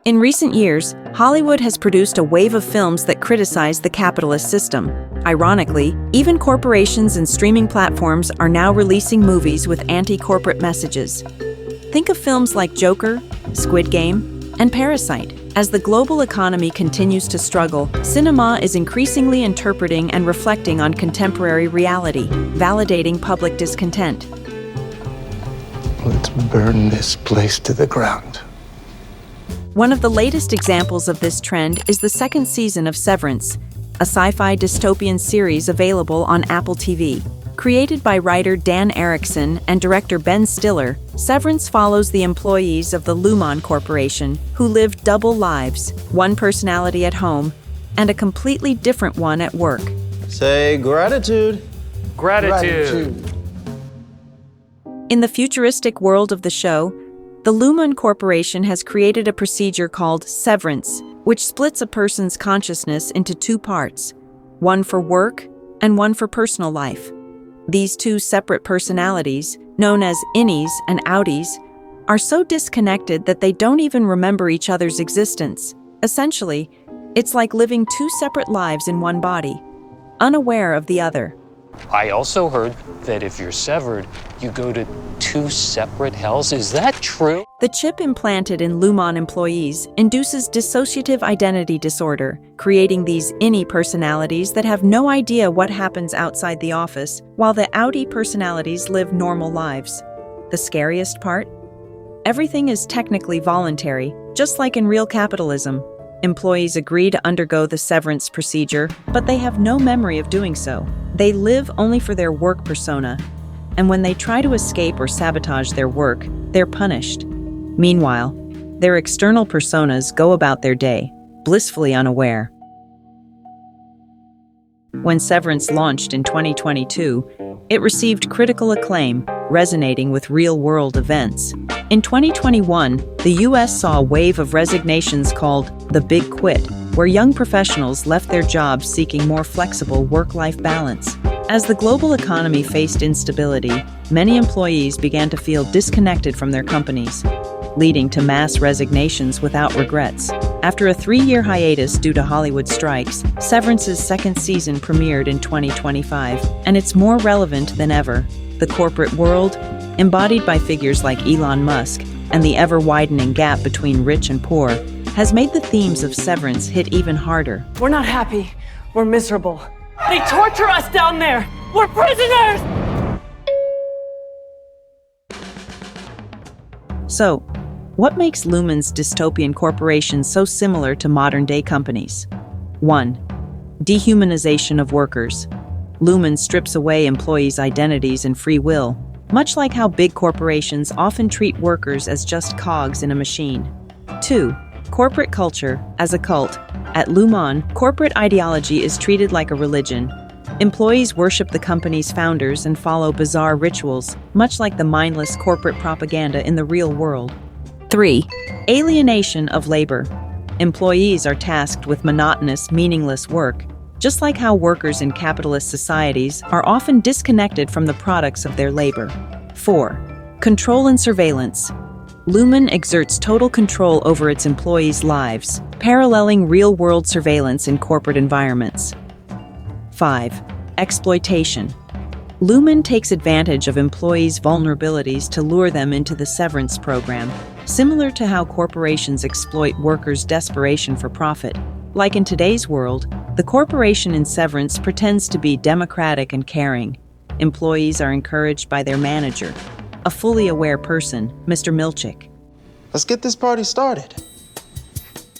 In recent years, Hollywood has produced a wave of films that criticize the capitalist system. Ironically, even corporations and streaming platforms are now releasing movies with anti-corporate messages. Think of films like Joker, Squid Game, and Parasite. As the global economy continues to struggle, cinema is increasingly interpreting and reflecting on contemporary reality, validating public discontent. Let's burn this place to the ground. One of the latest examples of this trend is the second season of Severance, a sci-fi dystopian series available on Apple TV. Created by writer Dan Erickson and director Ben Stiller, Severance follows the employees of the Lumon Corporation who live double lives, one personality at home and a completely different one at work. Say gratitude. Gratitude. In the futuristic world of the show, the Lumon Corporation has created a procedure called Severance, which splits a person's consciousness into two parts, one for work and one for personal life. These two separate personalities, known as innies and outies, are so disconnected that they don't even remember each other's existence. Essentially, it's like living two separate lives in one body, unaware of the other. I also heard that if you're severed, you go to two separate hells. Is that true? The chip implanted in Lumon employees induces dissociative identity disorder, creating these innie personalities that have no idea what happens outside the office, while the outie personalities live normal lives. The scariest part? Everything is technically voluntary, just like in real capitalism. Employees agree to undergo the severance procedure, but they have no memory of doing so. They live only for their work persona, and when they try to escape or sabotage their work, they're punished. Meanwhile, their external personas go about their day, blissfully unaware. When Severance launched in 2022, it received critical acclaim, resonating with real-world events. In 2021, the U.S. saw a wave of resignations called the Big Quit, where young professionals left their jobs seeking more flexible work-life balance. As the global economy faced instability, many employees began to feel disconnected from their companies, leading to mass resignations without regrets. After a 3-year hiatus due to Hollywood strikes, Severance's second season premiered in 2025, and it's more relevant than ever. The corporate world, embodied by figures like Elon Musk, and the ever-widening gap between rich and poor, has made the themes of Severance hit even harder. We're not happy. We're miserable. They torture us down there. We're prisoners! So, what makes Lumon's dystopian corporation so similar to modern-day companies? 1. Dehumanization of workers. Lumon strips away employees' identities and free will, much like how big corporations often treat workers as just cogs in a machine. 2. Corporate culture as a cult. At Lumon, corporate ideology is treated like a religion. Employees worship the company's founders and follow bizarre rituals, much like the mindless corporate propaganda in the real world. 3. Alienation of labor. Employees are tasked with monotonous, meaningless work, just like how workers in capitalist societies are often disconnected from the products of their labor. 4. Control and surveillance. Lumon exerts total control over its employees' lives, paralleling real-world surveillance in corporate environments. 5. Exploitation. Lumon takes advantage of employees' vulnerabilities to lure them into the severance program, similar to how corporations exploit workers' desperation for profit. Like in today's world, the corporation in Severance pretends to be democratic and caring. Employees are encouraged by their manager, a fully aware person, Mr. Milchick. Let's get this party started.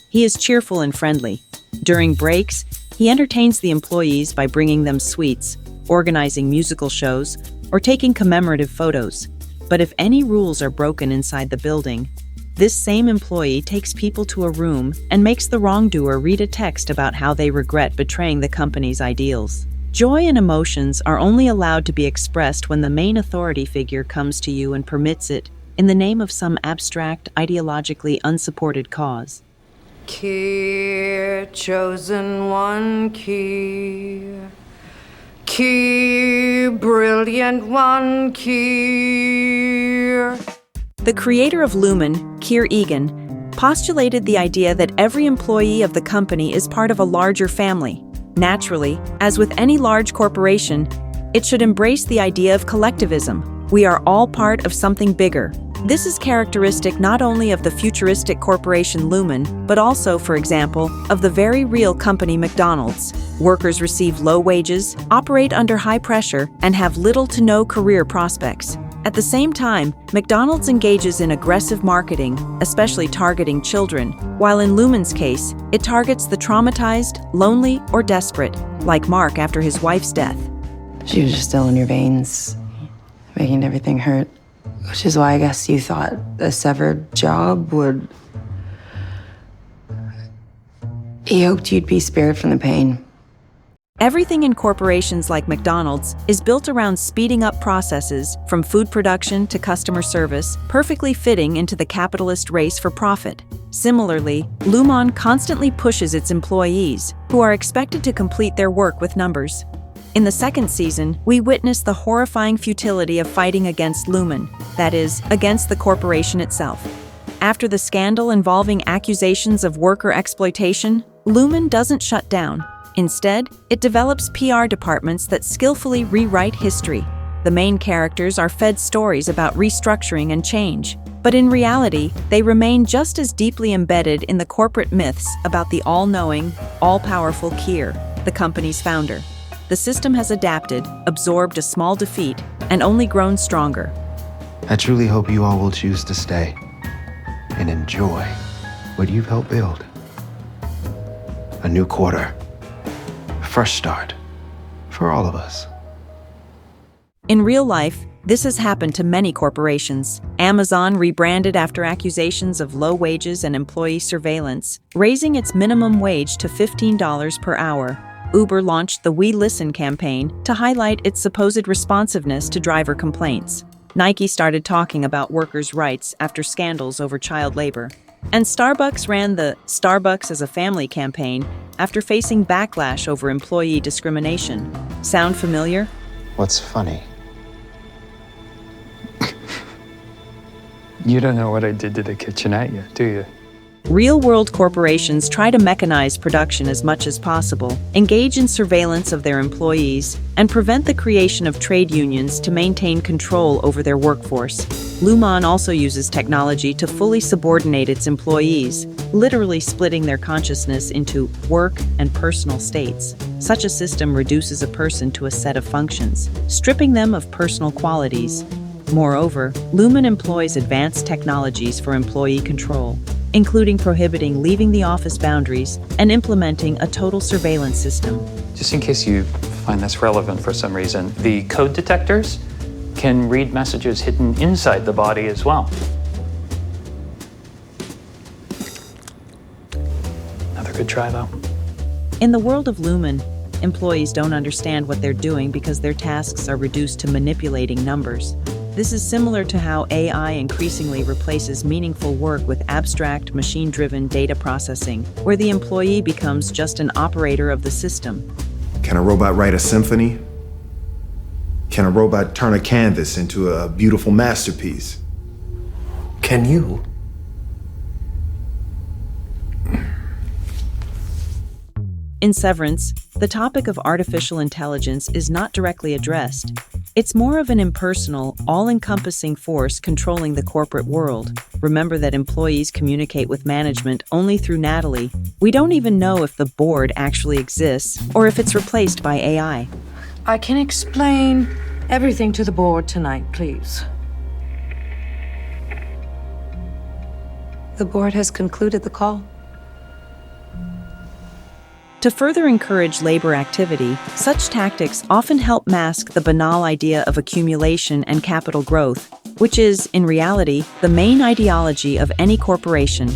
He is cheerful and friendly. During breaks, he entertains the employees by bringing them sweets, organizing musical shows, or taking commemorative photos. But if any rules are broken inside the building, this same employee takes people to a room and makes the wrongdoer read a text about how they regret betraying the company's ideals. Joy and emotions are only allowed to be expressed when the main authority figure comes to you and permits it, in the name of some abstract, ideologically unsupported cause. Key, chosen one, key. Key, brilliant one, key. The creator of Lumon, Keir Egan, postulated the idea that every employee of the company is part of a larger family. Naturally, as with any large corporation, it should embrace the idea of collectivism. We are all part of something bigger. This is characteristic not only of the futuristic corporation Lumen, but also, for example, of the very real company McDonald's. Workers receive low wages, operate under high pressure, and have little to no career prospects. At the same time, McDonald's engages in aggressive marketing, especially targeting children, while in Lumen's case, it targets the traumatized, lonely, or desperate, like Mark after his wife's death. She was just still in your veins, making everything hurt. Which is why I guess you thought a severed job would... You hoped you'd be spared from the pain. Everything in corporations like McDonald's is built around speeding up processes, from food production to customer service, perfectly fitting into the capitalist race for profit. Similarly, Lumen constantly pushes its employees, who are expected to complete their work with numbers. In the second season, we witness the horrifying futility of fighting against Lumen, that is, against the corporation itself. After the scandal involving accusations of worker exploitation, Lumen doesn't shut down. Instead, it develops PR departments that skillfully rewrite history. The main characters are fed stories about restructuring and change, but in reality, they remain just as deeply embedded in the corporate myths about the all-knowing, all-powerful Keir, the company's founder. The system has adapted, absorbed a small defeat, and only grown stronger. I truly hope you all will choose to stay and enjoy what you've helped build. A new quarter, a fresh start for all of us. In real life, this has happened to many corporations. Amazon rebranded after accusations of low wages and employee surveillance, raising its minimum wage to $15 per hour. Uber launched the We Listen campaign to highlight its supposed responsiveness to driver complaints. Nike started talking about workers' rights after scandals over child labor. And Starbucks ran the Starbucks as a Family campaign after facing backlash over employee discrimination. Sound familiar? What's funny? You don't know what I did to the kitchenette yet, do you? Real-world corporations try to mechanize production as much as possible, engage in surveillance of their employees, and prevent the creation of trade unions to maintain control over their workforce. Lumen also uses technology to fully subordinate its employees, literally splitting their consciousness into work and personal states. Such a system reduces a person to a set of functions, stripping them of personal qualities. Moreover, Lumen employs advanced technologies for employee control, including prohibiting leaving the office boundaries and implementing a total surveillance system. Just in case you find this relevant for some reason, the code detectors can read messages hidden inside the body as well. Another good try, though. In the world of Lumen, employees don't understand what they're doing because their tasks are reduced to manipulating numbers. This is similar to how AI increasingly replaces meaningful work with abstract, machine-driven data processing, where the employee becomes just an operator of the system. Can a robot write a symphony? Can a robot turn a canvas into a beautiful masterpiece? Can you? In Severance, the topic of artificial intelligence is not directly addressed. It's more of an impersonal, all-encompassing force controlling the corporate world. Remember that employees communicate with management only through Natalie. We don't even know if the board actually exists or if it's replaced by AI. I can explain everything to the board tonight, please. The board has concluded the call. To further encourage labor activity, such tactics often help mask the banal idea of accumulation and capital growth, which is, in reality, the main ideology of any corporation.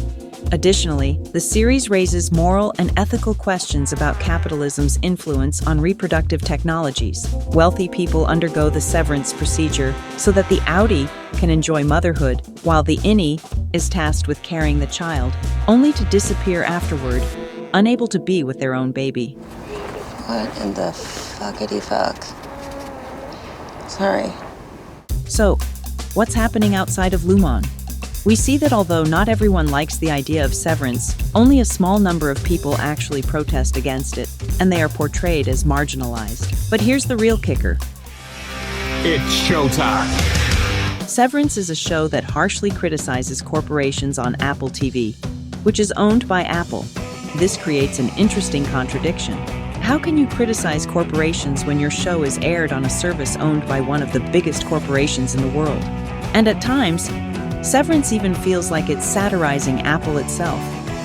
Additionally, the series raises moral and ethical questions about capitalism's influence on reproductive technologies. Wealthy people undergo the severance procedure so that the outie can enjoy motherhood, while the innie is tasked with carrying the child, only to disappear afterward, unable to be with their own baby. What in the fuckity fuck? Sorry. So, what's happening outside of Lumen? We see that although not everyone likes the idea of severance, only a small number of people actually protest against it, and they are portrayed as marginalized. But here's the real kicker. It's showtime. Severance is a show that harshly criticizes corporations on Apple TV, which is owned by Apple. This creates an interesting contradiction. How can you criticize corporations when your show is aired on a service owned by one of the biggest corporations in the world? And at times, Severance even feels like it's satirizing Apple itself.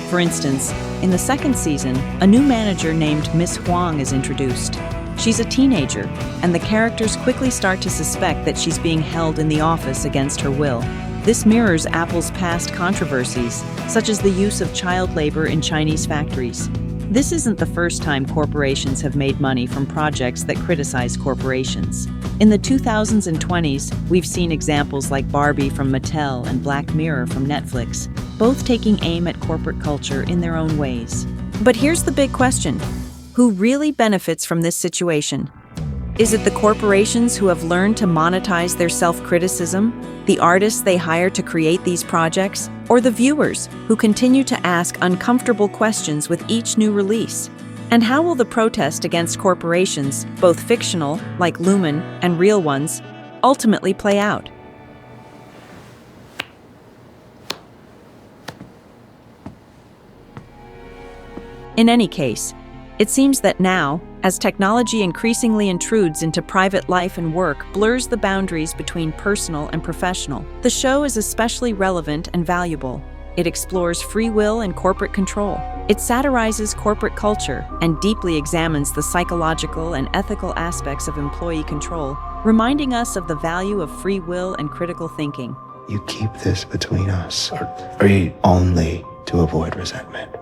For instance, in the second season, a new manager named Miss Huang is introduced. She's a teenager, and the characters quickly start to suspect that she's being held in the office against her will. This mirrors Apple's past controversies, such as the use of child labor in Chinese factories. This isn't the first time corporations have made money from projects that criticize corporations. In the 2000s and 20s, we've seen examples like Barbie from Mattel and Black Mirror from Netflix, both taking aim at corporate culture in their own ways. But here's the big question. Who really benefits from this situation? Is it the corporations who have learned to monetize their self-criticism, the artists they hire to create these projects, or the viewers who continue to ask uncomfortable questions with each new release? And how will the protest against corporations, both fictional, like Lumen, and real ones, ultimately play out? In any case, it seems that now, as technology increasingly intrudes into private life and work, blurs the boundaries between personal and professional, the show is especially relevant and valuable. It explores free will and corporate control. It satirizes corporate culture and deeply examines the psychological and ethical aspects of employee control, reminding us of the value of free will and critical thinking. You keep this between us, or only to avoid resentment?